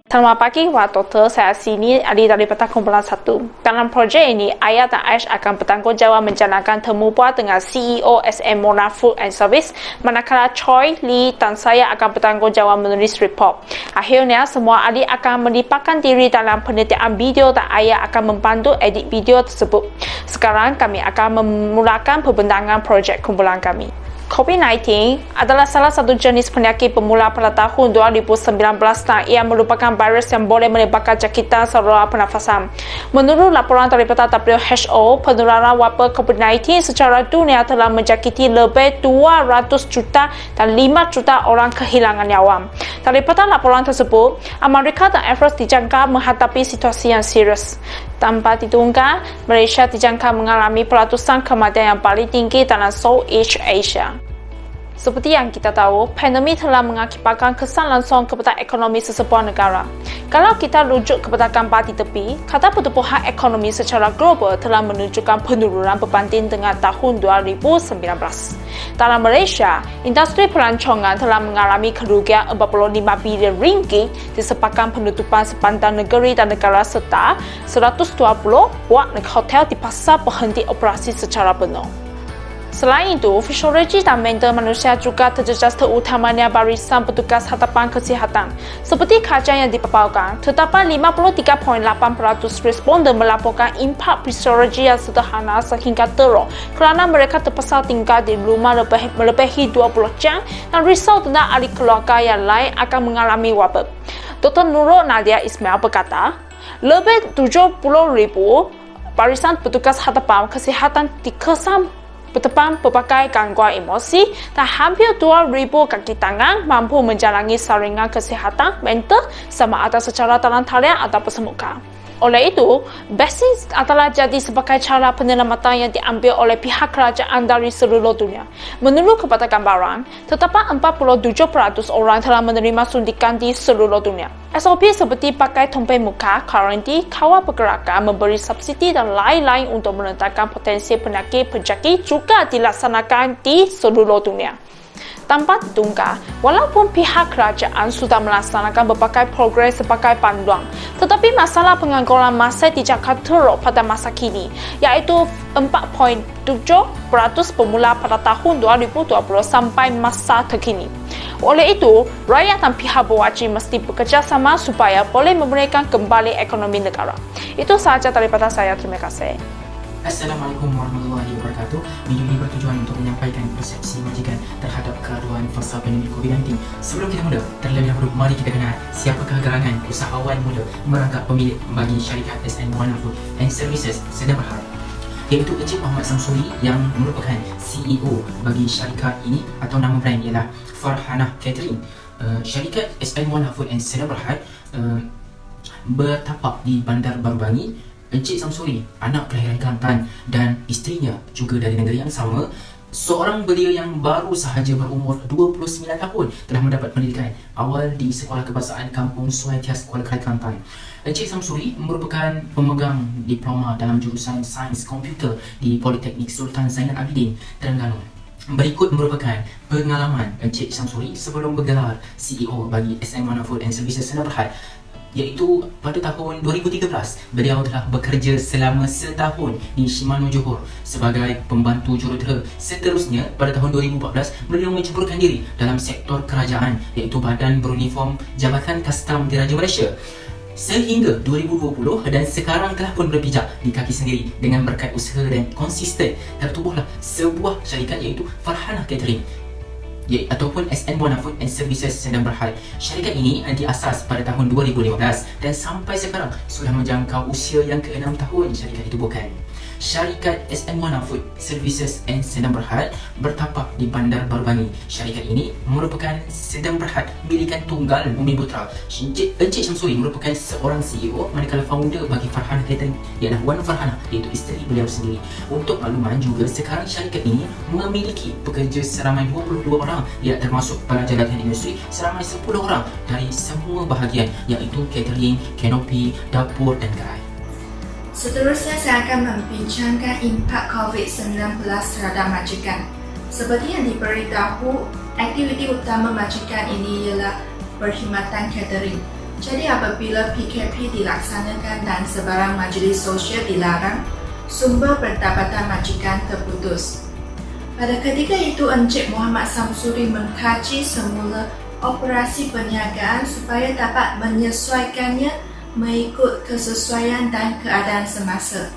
Selamat pagi, Pak Doktor. Saya sini Ali daripada kumpulan 1. Dalam projek ini, Ayah dan Aish akan bertanggungjawab menjalankan temu bual dengan CEO SM Mona Food and Service, manakala Choi, Lee dan saya akan bertanggungjawab menulis report. Akhirnya, semua ahli akan melibatkan diri dalam penelitian video dan Ayah akan membantu edit video tersebut. Sekarang, kami akan memulakan pembentangan projek kumpulan kami. COVID-19 adalah salah satu jenis penyakit bermula pada tahun 2019 dan ia merupakan virus yang boleh menyebabkan jangkitan saluran pernafasan. Menurut laporan daripada WHO, penularan wabak COVID-19 secara dunia telah menjangkiti lebih 200 juta dan 5 juta orang kehilangan nyawa. Daripada laporan tersebut, Amerika dan Eropa dijangka menghadapi situasi yang serius. Tanpa diduga, Malaysia dijangka mengalami peratusan kematian yang paling tinggi dalam Southeast Asia. Seperti yang kita tahu, pandemik telah mengakibatkan kesan langsung kepada ekonomi sesebuah negara. Kalau kita rujuk kepada gambar di tepi, kata pertumbuhan ekonomi secara global telah menunjukkan penurunan berbanding dengan tahun 2019. Dalam Malaysia, industri pelancongan telah mengalami kerugian 45 bilion ringgit disebabkan penutupan sepanjang negeri dan negara serta 120 buah hotel dipaksa berhenti operasi secara penuh. Selain itu, fisiologi dan mental manusia juga terjejas terutamanya barisan petugas hadapan kesihatan. Seperti kajian yang dipaparkan, terdapat 53.8% responden melaporkan impak fisiologi yang sederhana sehingga teruk kerana mereka terpaksa tinggal di rumah melebihi 20 jam dan risau tentang ahli keluarga yang lain akan mengalami wabak. Dr. Nurul Nadia Ismail berkata, lebih 70,000 barisan petugas hadapan kesihatan dikesan berdepan berbagai gangguan emosi dan hampir 2,000 kaki tangan mampu menjalani saringan kesihatan mental sama ada secara dalam talian atau bersemuka. Oleh itu, vaksin adalah jadi sebagai cara penyelamatan yang diambil oleh pihak kerajaan dari seluruh dunia. Menurut kepada gambaran, terdapat 47% orang telah menerima suntikan di seluruh dunia. SOP seperti pakai tompeng muka, karantin, kawal pergerakan, memberi subsidi dan lain-lain untuk menentangkan potensi penyakit penjangkit juga dilaksanakan di seluruh dunia. Tanpa diduga, walaupun pihak kerajaan sudah melaksanakan berbagai program sebagai panduan, tetapi masalah pengangguran masih dijangka teruk pada masa kini, iaitu 4.7% bermula pada tahun 2020 sampai masa terkini. Oleh itu, rakyat dan pihak berwajib mesti bekerjasama supaya boleh memulihkan kembali ekonomi negara. Itu sahaja daripada saya. Terima kasih. Assalamualaikum warahmatullahi wabarakatuh. Video ini bertujuan untuk menyampaikan persepsi majikan terhadap keaduan fasa pandemik COVID-19. Sebelum kita mula, terlebih dahulu mari kita kenal siapakah gerangan usahawan muda merangkap pemilik bagi syarikat SM Mona Food and Services Sedang Berhad, iaitu Encik Muhammad Samsuri yang merupakan CEO bagi syarikat ini atau nama brand ialah Farhanah Catering. Syarikat SM Mona Food and Sedang Berhad bertapak di Bandar Baru Bangi. Encik Samsuri, anak kelahiran Kelantan dan isterinya juga dari negeri yang sama, seorang belia yang baru sahaja berumur 29 tahun telah mendapat pendidikan awal di Sekolah Kebahasaan Kampung Sungai Tias, Kuala Krai, Kelantan. Encik Samsuri merupakan pemegang diploma dalam jurusan Sains Komputer di Politeknik Sultan Zainal Abidin, Terengganu. Berikut merupakan pengalaman Encik Samsuri sebelum bergelar CEO bagi SM Mona Food and Services Sedang Berhad, iaitu pada tahun 2013 beliau telah bekerja selama setahun di Shimano Johor sebagai pembantu jurutera. Seterusnya pada tahun 2014 beliau mencampurkan diri dalam sektor kerajaan iaitu Badan Beruniform Jabatan Kastam Diraja Malaysia sehingga 2020 dan sekarang telah pun berpijak di kaki sendiri dengan berkat usaha dan konsisten tertubuhlah sebuah syarikat iaitu Farhanah Catering ataupun SM Mona Food and Services Sedang Berhad. Syarikat ini diasas pada tahun 2015 dan sampai sekarang sudah menjangkau usia yang ke-6 tahun syarikat itu bukan. Syarikat SM Mona Food Services and Sedang Berhad bertapak di Bandar Baru Bangi. Syarikat ini merupakan Sedang Berhad milikan tunggal Bumi Putra. Encik Samsuri merupakan seorang CEO, manakala founder bagi Farhanah Catering ialah Wan Farhanah, iaitu isteri beliau sendiri. Untuk makluman juga, sekarang syarikat ini memiliki pekerja seramai 22 orang, ia termasuk pelajar latihan industri seramai 10 orang dari semua bahagian iaitu catering, kanopi, dapur dan gerai. Seterusnya saya akan membincangkan impak COVID-19 terhadap majikan. Seperti yang diberitahu, aktiviti utama majikan ini ialah perkhidmatan catering. Jadi apabila PKP dilaksanakan dan sebarang majlis sosial dilarang, sumber pendapatan majikan terputus. Pada ketika itu, Encik Muhammad Samsuri mengkaji semula operasi perniagaan supaya dapat menyesuaikannya mengikut kesesuaian dan keadaan semasa.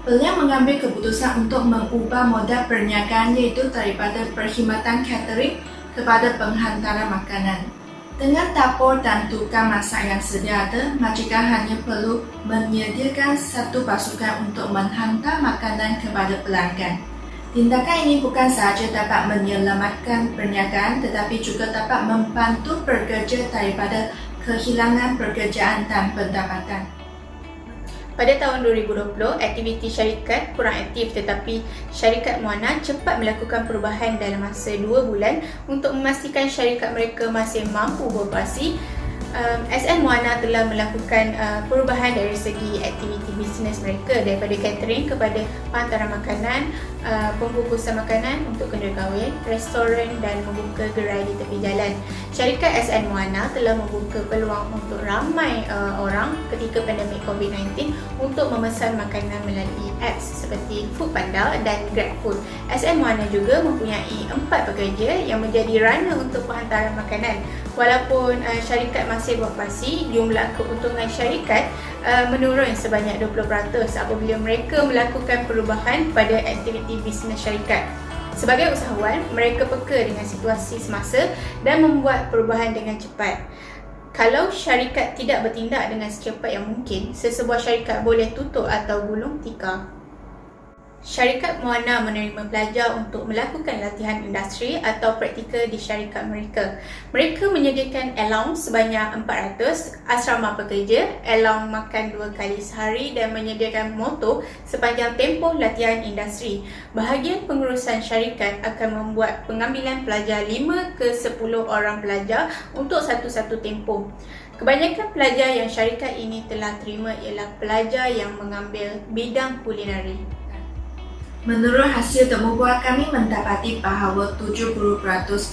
Beliau mengambil keputusan untuk mengubah modal perniagaan iaitu daripada perkhidmatan catering kepada penghantaran makanan. Dengan dapur dan tukang masak yang sedia ada, majikan hanya perlu menyediakan satu pasukan untuk menghantar makanan kepada pelanggan. Tindakan ini bukan sahaja dapat menyelamatkan perniagaan tetapi juga dapat membantu pekerja daripada kehilangan pekerjaan dan pendapatan. Pada tahun 2020, aktiviti syarikat kurang aktif tetapi syarikat Moana cepat melakukan perubahan dalam masa 2 bulan untuk memastikan syarikat mereka masih mampu beroperasi. SN Moana telah melakukan perubahan dari segi aktiviti bisnes mereka daripada catering kepada penghantaran makanan, pembungkusan makanan untuk kedai kahwin, restoran dan membuka gerai di tepi jalan. Syarikat SN Moana telah membuka peluang untuk ramai orang ketika pandemik COVID-19 untuk memesan makanan melalui apps seperti Foodpanda dan GrabFood. SN Moana juga mempunyai 4 pekerja yang menjadi runner untuk penghantaran makanan. Walaupun syarikat masih beroperasi, jumlah keuntungan syarikat menurun sebanyak 20% apabila mereka melakukan perubahan pada aktiviti bisnes syarikat. Sebagai usahawan, mereka peka dengan situasi semasa dan membuat perubahan dengan cepat. Kalau syarikat tidak bertindak dengan secepat yang mungkin, sesebuah syarikat boleh tutup atau gulung tikar. Syarikat Moana menerima pelajar untuk melakukan latihan industri atau praktikal di syarikat mereka. Mereka menyediakan allowance sebanyak 400, asrama pekerja, allowance makan 2 kali sehari dan menyediakan motor sepanjang tempoh latihan industri. Bahagian pengurusan syarikat akan membuat pengambilan pelajar 5 ke 10 orang pelajar untuk satu-satu tempoh. Kebanyakan pelajar yang syarikat ini telah terima ialah pelajar yang mengambil bidang kulinari. Menurut hasil temubual, kami mendapati bahawa 70%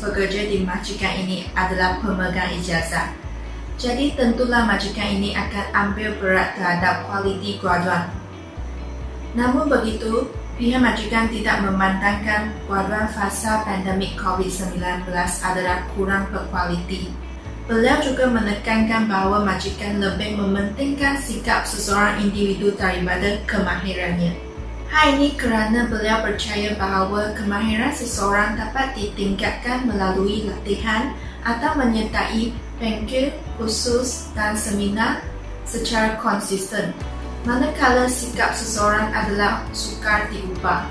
pekerja di majikan ini adalah pemegang ijazah. Jadi tentulah majikan ini akan ambil berat terhadap kualiti graduan. Namun begitu, pihak majikan tidak memandangkan graduan fasa pandemik COVID-19 adalah kurang berkualiti. Beliau juga menekankan bahawa majikan lebih mementingkan sikap seseorang individu daripada kemahirannya. Hal ini kerana beliau percaya bahawa kemahiran seseorang dapat ditingkatkan melalui latihan atau menyertai bengkel khusus dan seminar secara konsisten, manakala sikap seseorang adalah sukar diubah.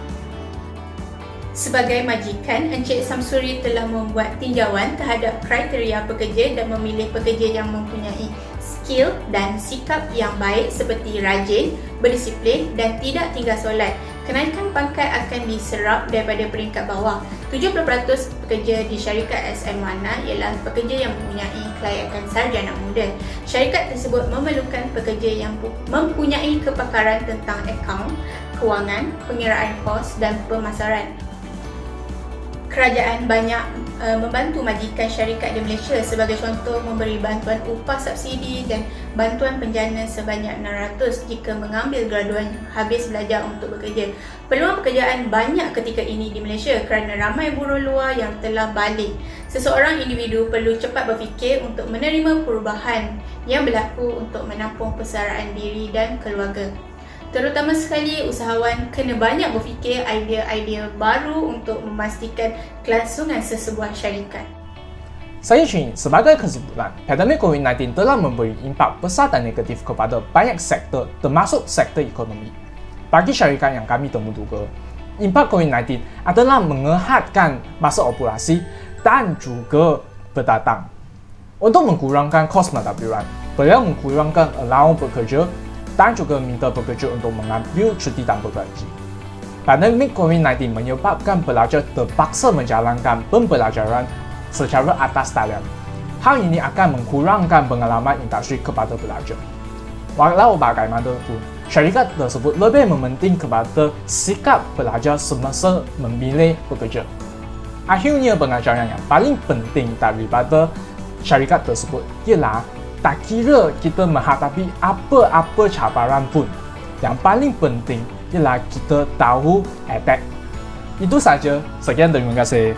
Sebagai majikan, Encik Samsuri telah membuat tinjauan terhadap kriteria pekerja dan memilih pekerja yang mempunyai skill dan sikap yang baik seperti rajin, berdisiplin dan tidak tinggal solat. Kenaikan pangkat akan diserap daripada peringkat bawah. 70% pekerja di syarikat SN Moana ialah pekerja yang mempunyai kelayakan sarjana muda. Syarikat tersebut memerlukan pekerja yang mempunyai kepakaran tentang akaun, kewangan, pengiraan kos dan pemasaran. Kerajaan banyak membantu majikan syarikat di Malaysia, sebagai contoh memberi bantuan upah subsidi dan bantuan penjana sebanyak 600 jika mengambil graduan habis belajar untuk bekerja. Peluang pekerjaan banyak ketika ini di Malaysia kerana ramai buruh luar yang telah balik. Seseorang individu perlu cepat berfikir untuk menerima perubahan yang berlaku untuk menampung persaraan diri dan keluarga. Terutama sekali, usahawan kena banyak berfikir idea-idea baru untuk memastikan kelangsungan sesebuah syarikat. Saya ingin sebagai kesimpulan, pandemik COVID-19 telah memberi impak besar dan negatif kepada banyak sektor termasuk sektor ekonomi. Bagi syarikat yang kami temuduga, impak COVID-19 adalah mengehatkan masa operasi dan juga berdatang. Untuk mengurangkan kos pentadbiran, beliau mengurangkan allowance pekerja dan juga minta pekerja untuk mengambil cuti tanpa gaji. Pandemik COVID-19 menyebabkan pelajar terpaksa menjalankan pembelajaran secara atas talian. Hal ini akan mengurangkan pengalaman industri kepada pelajar. Walau bagaimanapun, syarikat tersebut lebih mementing kepada sikap pelajar semasa memilih pekerja. Akhirnya, pengajaran yang paling penting daripada syarikat tersebut ialah tak kira kita menghadapi apa-apa cabaran pun, yang paling penting ialah kita tahu adapt. Itu saja. Sekian, terima kasih.